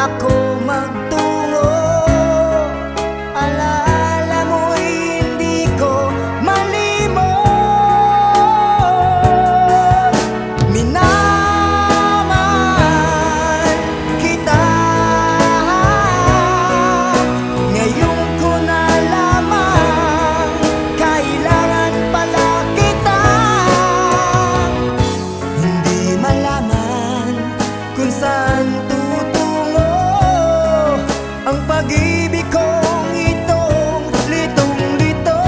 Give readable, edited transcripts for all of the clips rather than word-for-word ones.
ako magtungo. Alaala mo'y hindi ko malimot. Minamahal kita, ngayon ko nalaman kailangan pala kita. Hindi malaman kung saan tutungo ang pag-ibig kong itong litong-lito.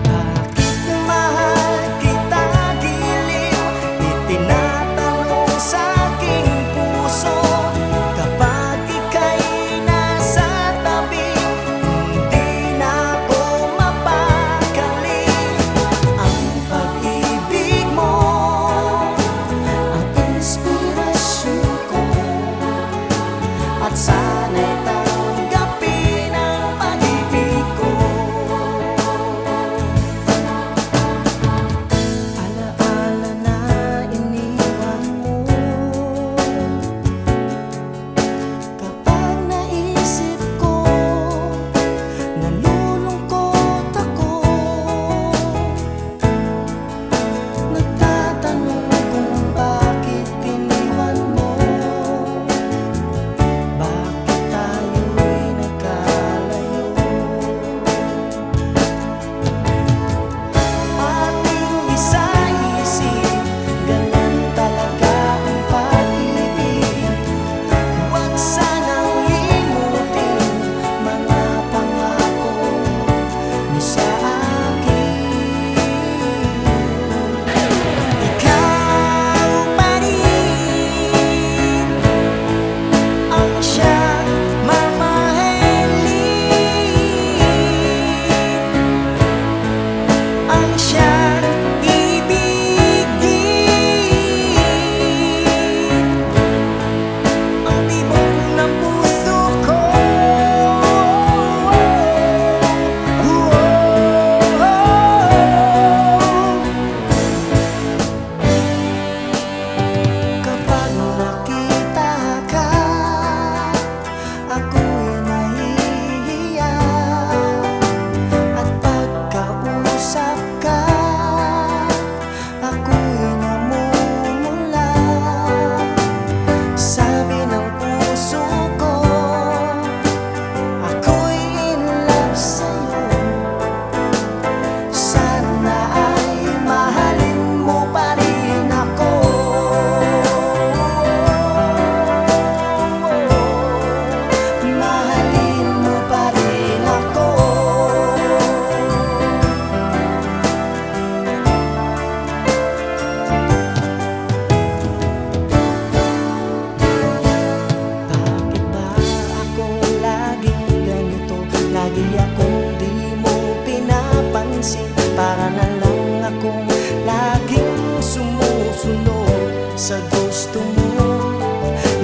Bakit mahal kita giliw? Itinatanong sa aking puso. Kapag ika'y nasa tabi, hindi na ako mapakali. Ang pag-ibig mo ang inspirasyon ko, at sana'y tanggapin ang pag-ibig ko. Alaala na iniwan mo, kapag naisip ko, nalulungkot ako. Nagtatanong kung bakit iniwan mo, bakit tayo'y nagkalayo. Ating isa-isip, ganun talaga ang pag-ibig. Huwag sanang limutin mga pangako mo sa akin. Ikaw pa rin ang siyang mamahalin, ang siyang ibigin, ang tibok ng puso ko. Kapag nakita ka, ako'y nahihiya, at pagkausap ka, ako'y namumula. Sabi ng puso ko, ako'y in love sa'yo. Sana ay mahalin mo pa rin ako. Mahalin mo pa rin ako. Bakit ba ako laging ganito? Lagi akong di mo pinapansin. Para na lang akong laging sumusunod sa gusto mo.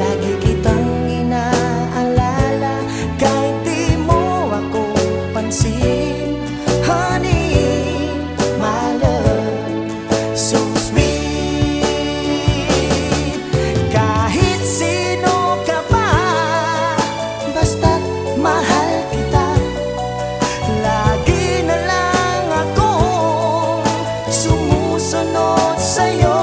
Lagi kitang inaalala kahit di mo ako pansin. Honey, my love, so sweet. Kahit sino ka pa, basta't mahal kita. Lagi na lang akong sumusunod sa'yo.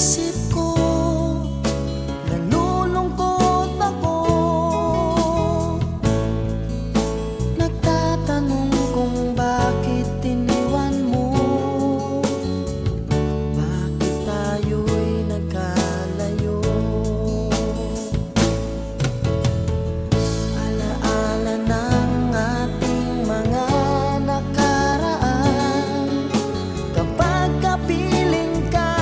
isip ko, nalulungkot ako. Nagtatanong kung bakit iniwan mo, bakit tayo'y nagkalayo. Alaala ng ating mga nakaraan, kapag kapiling ka,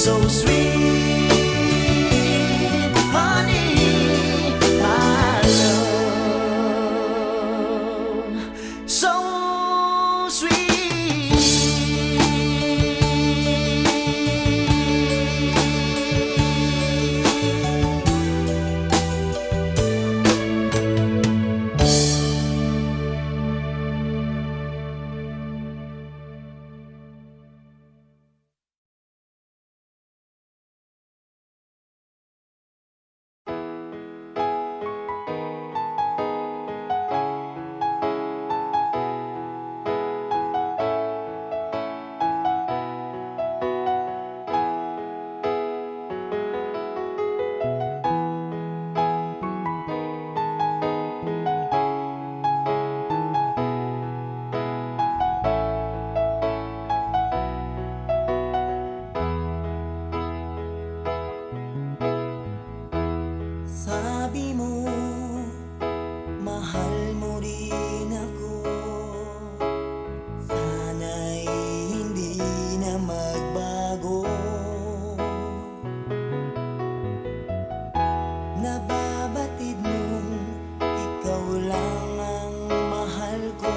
So sweet, honey, my love. So sweet. Sabi mo, mahal mo rin ako. Sana'y hindi na magbago. Nababatid mong ikaw lang ang mahal ko.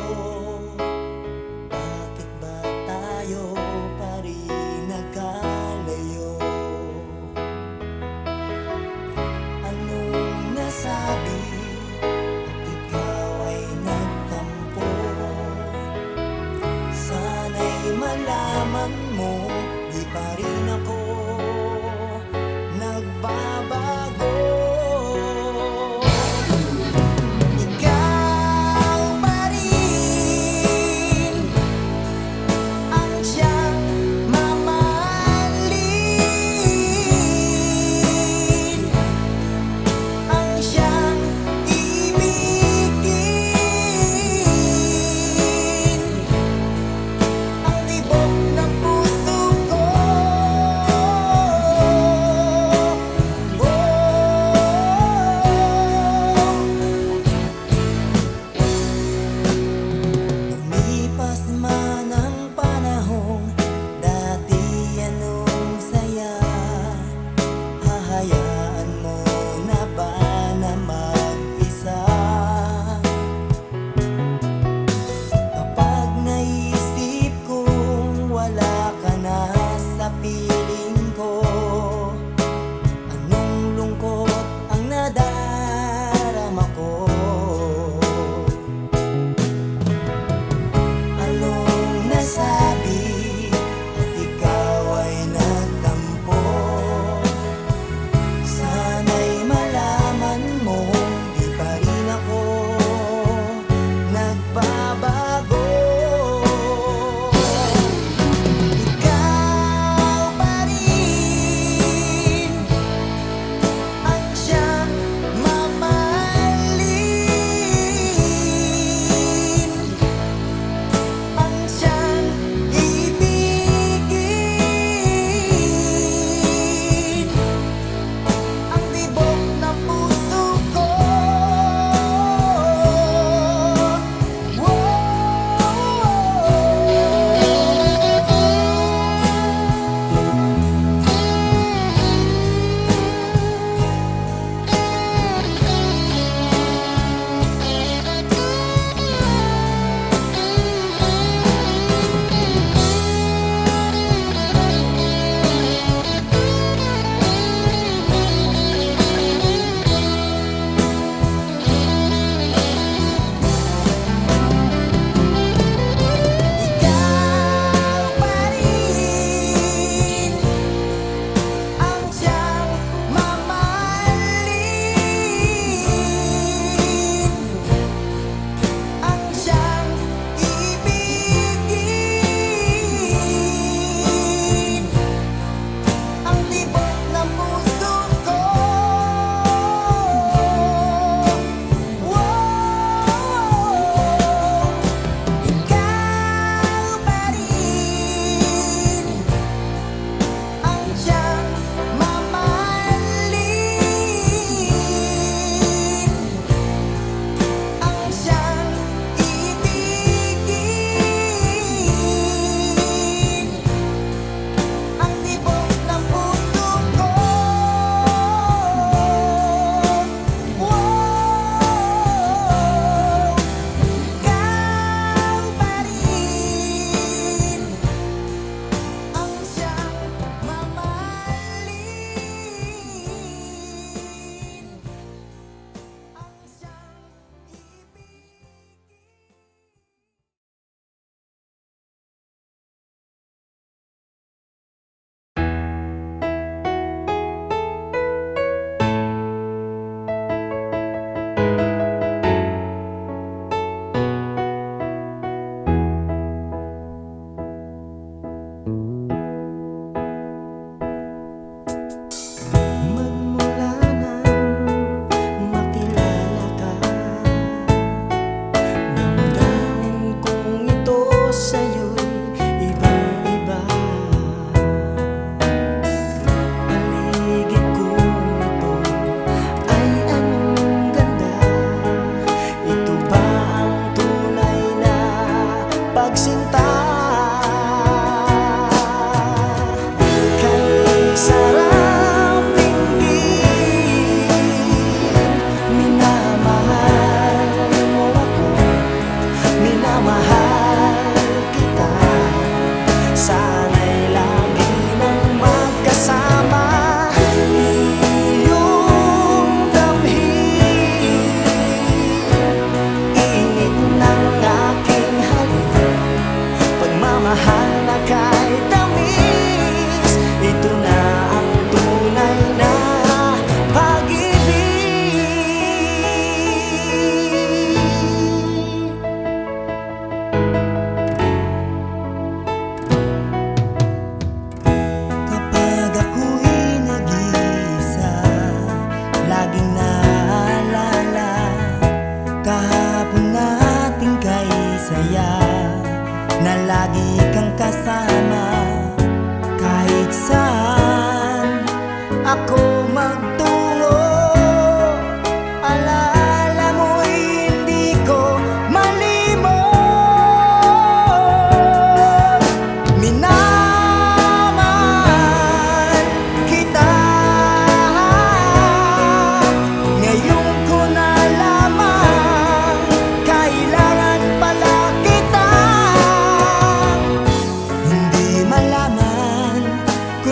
Bakit ba tayo pa rin nagkalayo? Anong nasabi at ikaw ay nagtampo? Sana'y malaman mo, di pa rin ako nagbabago. Ikaw pa rin ang siyang mamahalin, ang siyang ibigin, ang tibok ng puso ko. Lumipas man ang panahon, dati anong saya. Hahayaan mo na ba na mag-isa? Kapag naisip kong wala ka na sa piling ko, anong lungkot ang nadarama ko? Anong nasabi at ikaw ay nagtampo? Sana'y malaman mo, di pa rin ako nagbabago. Ikaw pa rin ang siyang mamahalin, ang siyang ibigin, ang tibok ng puso ko. Ikaw pa rin ang siyang mamahalin, ang siyang ibigin, ang tibok ng puso ko. Ikaw pa rin ang siyang mamahalin, ang siyang ibigin, ang tibok ng puso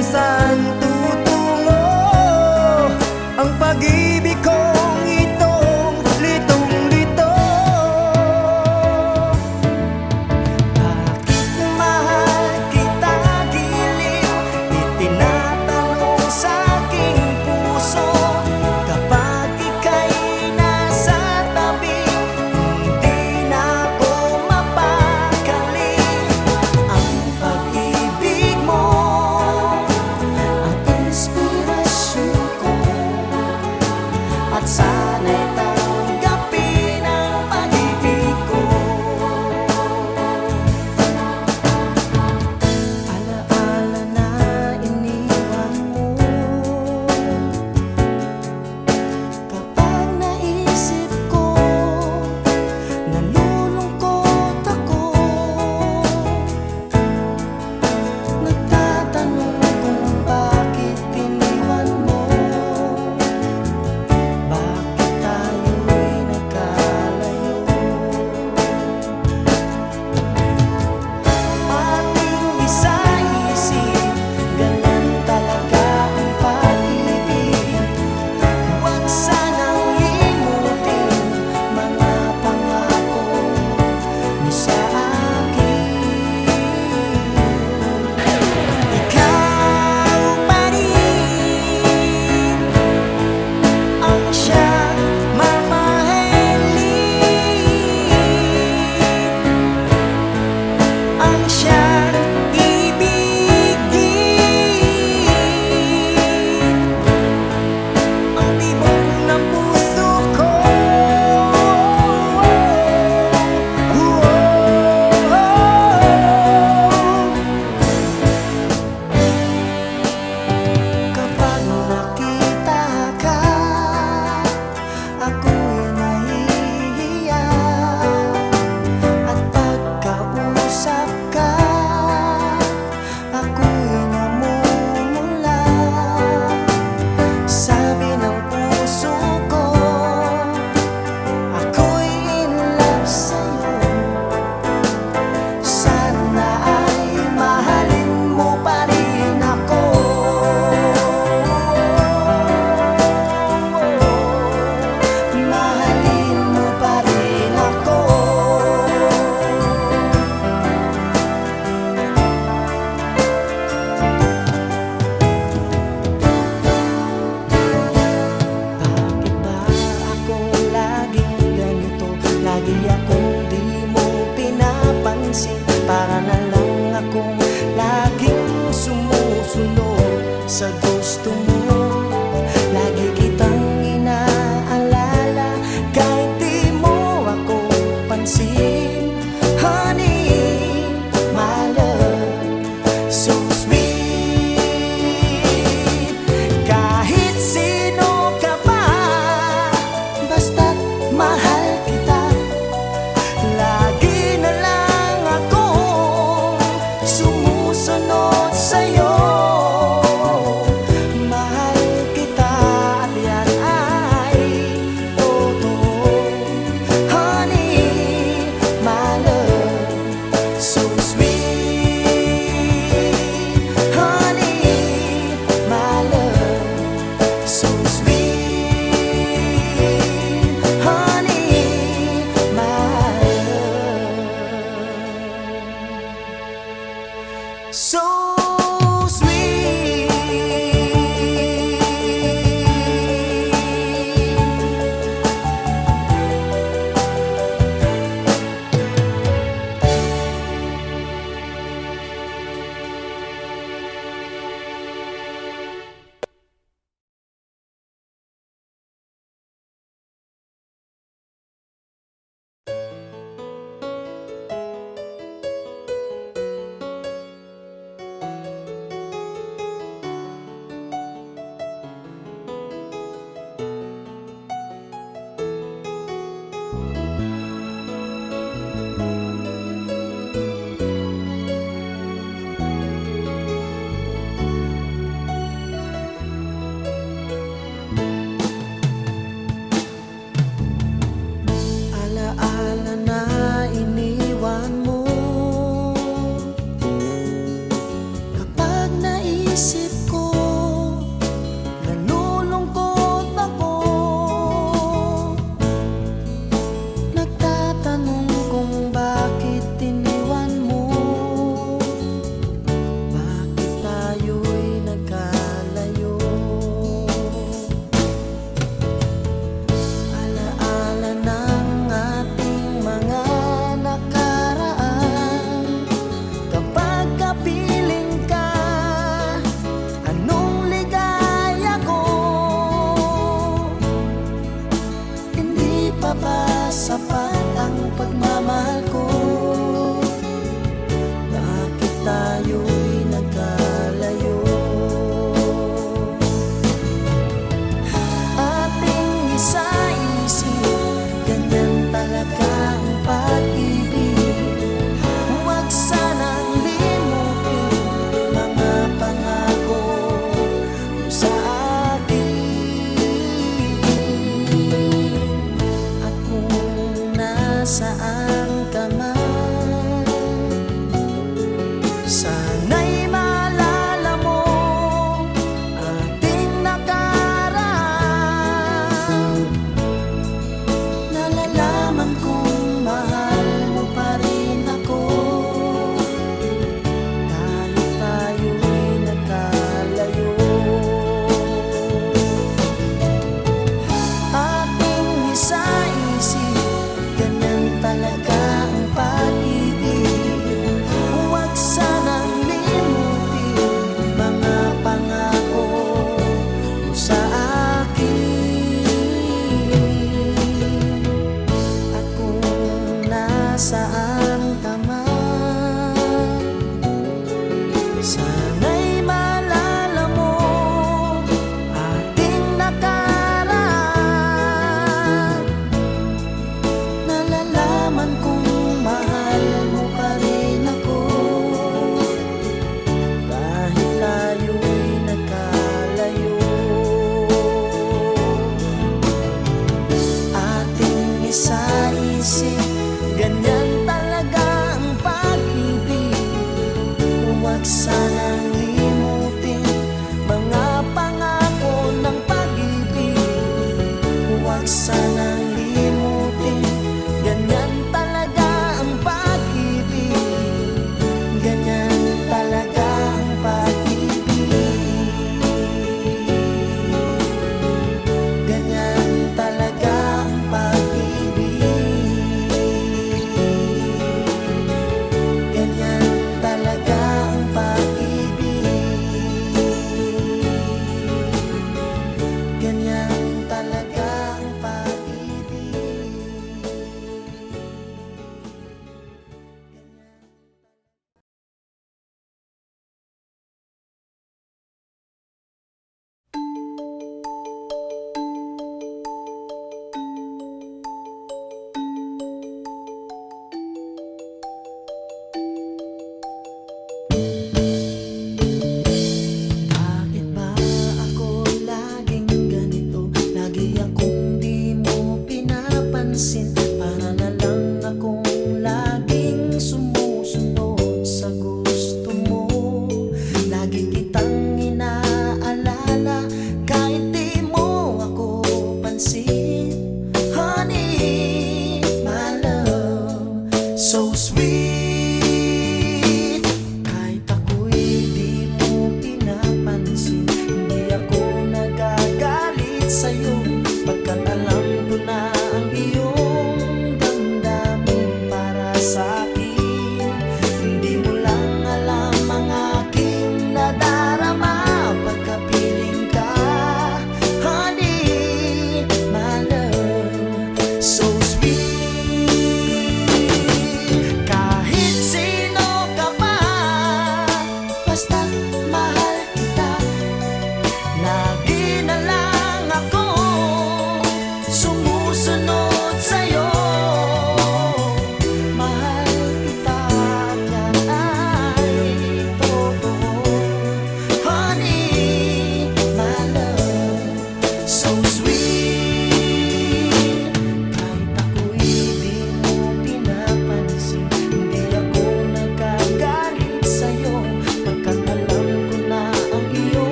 kung saan tutungo ang pag-ibig kong itong litong-lito. Bakit mahal kita giliw? Itinatanong sa aking puso. Kapag ika'y nasa tabi, hindi na ako mapakali. Ang pag-ibig mo ang inspirasyon ko, at sana'y tanggapin ang pag-ibig ko. Alaala na iniwan mo, kapag naisip ko, nalulungkot ako. Nagtatanong kung bakit iniwan mo, bakit tayo'y nagkalayo. Ating isa-isip, ganun talaga ang pag-ibig. Huwag sanang limutin mga pangako mo sa akin. Ikaw pa rin ang siyang mamahalin, ang siyang ibigin, ang tibok ng puso ko. Kapag nakita ka, ako'y nahihiya, at pagkausap ka, ako'y namumula. Sabi ng puso ko, ako'y in love sa'yo. Sana ay mahalin mo pa rin ako. Mahalin mo pa rin ako. Bakit ba ako laging ganito? Lagi akong di mo pinapansin. Para na lang akong laging sumusunod sa gusto mo. Lagi kitang inaalala kahit di mo ako pansin. Honey, my love, so sweet. Kahit sino ka pa, basta't mahal kita. Lagi na lang akong sumusunod sa'yo.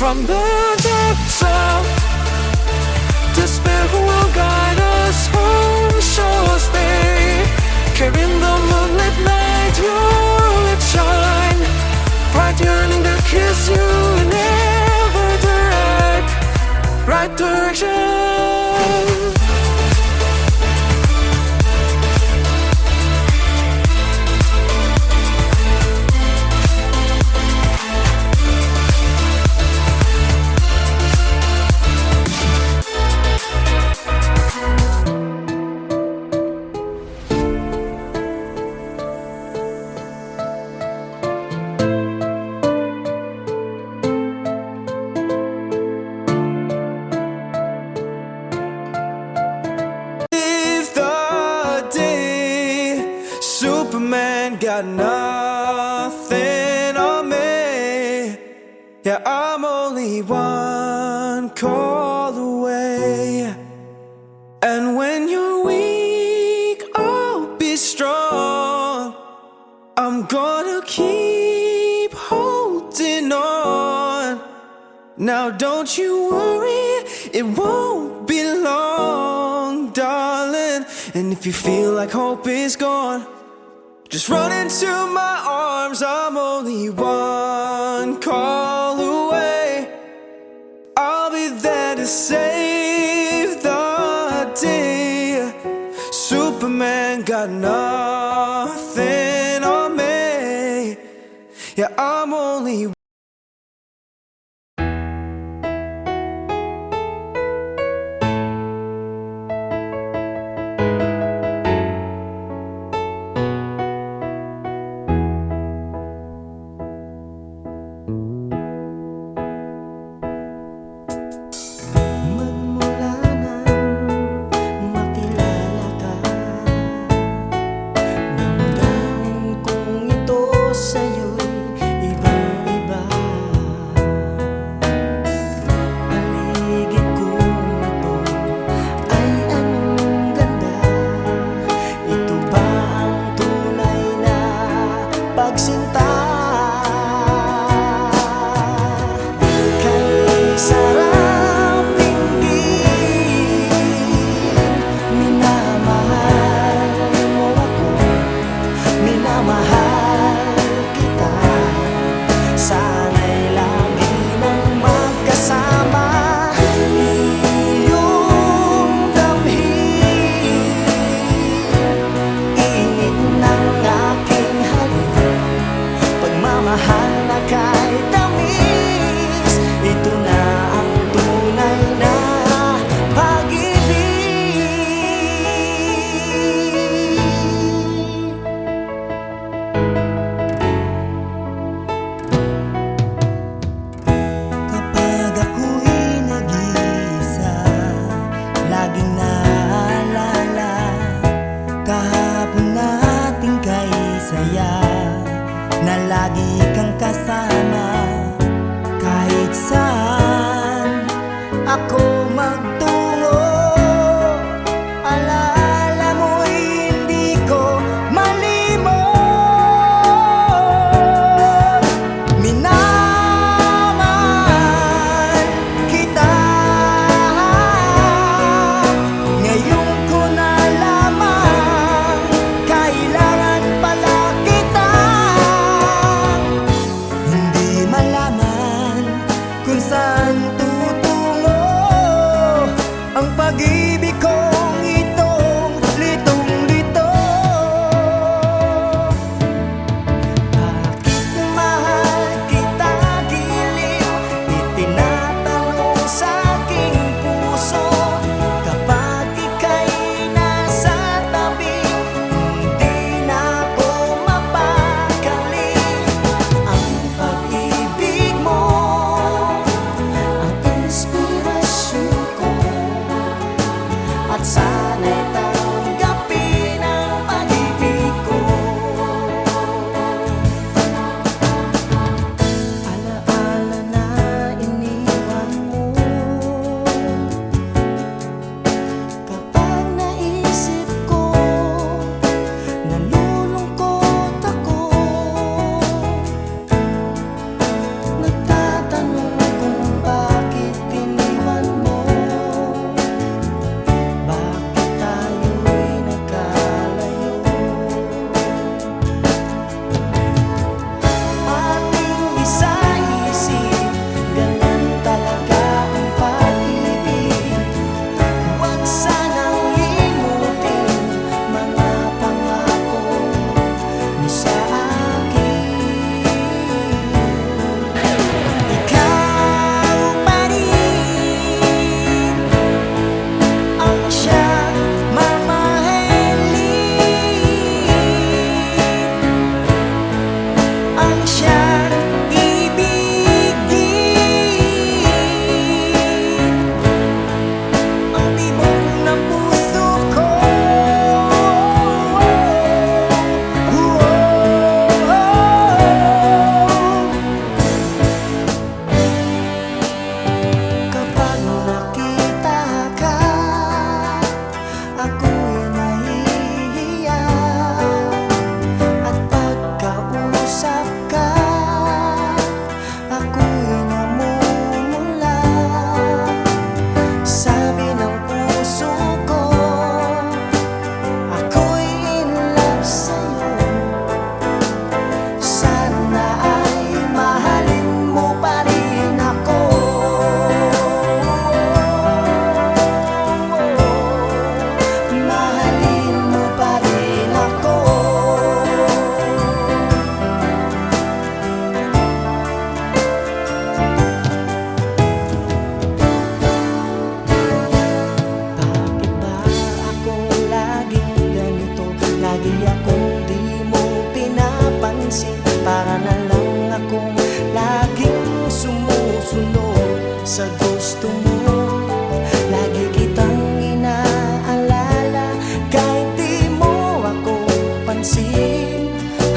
From the depths of despair, who will guide us home shall stay. Carrying the moonlit night, your lips shine, bright yearning to kiss you in ever the right direction. Superman got nothing on me. Yeah, I'm only one call away. And when you're weak, I'll be strong. I'm gonna keep holding on. Now don't you worry, it won't be long, darling. And if you feel like hope is gone, just run into my arms. I'm only one call away. I'll be there to save the day. Superman got nothing on me. Yeah, I'm only ako magtungo. Alala mo'y hindi ko malimot. Minamahal kita. Ngayon ko nalaman, kailangan pala kita. Hindi malaman kung saan tutungo.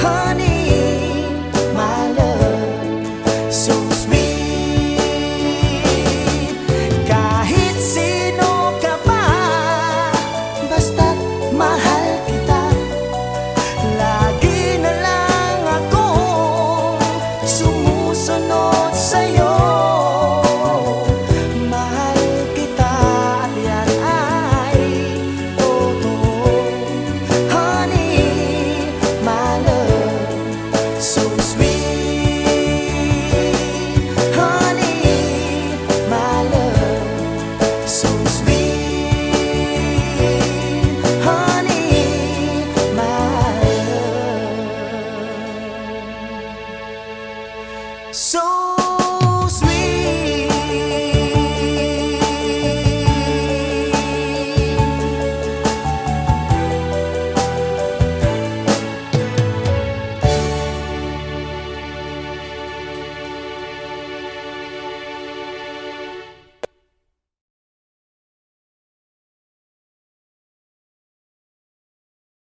Honey,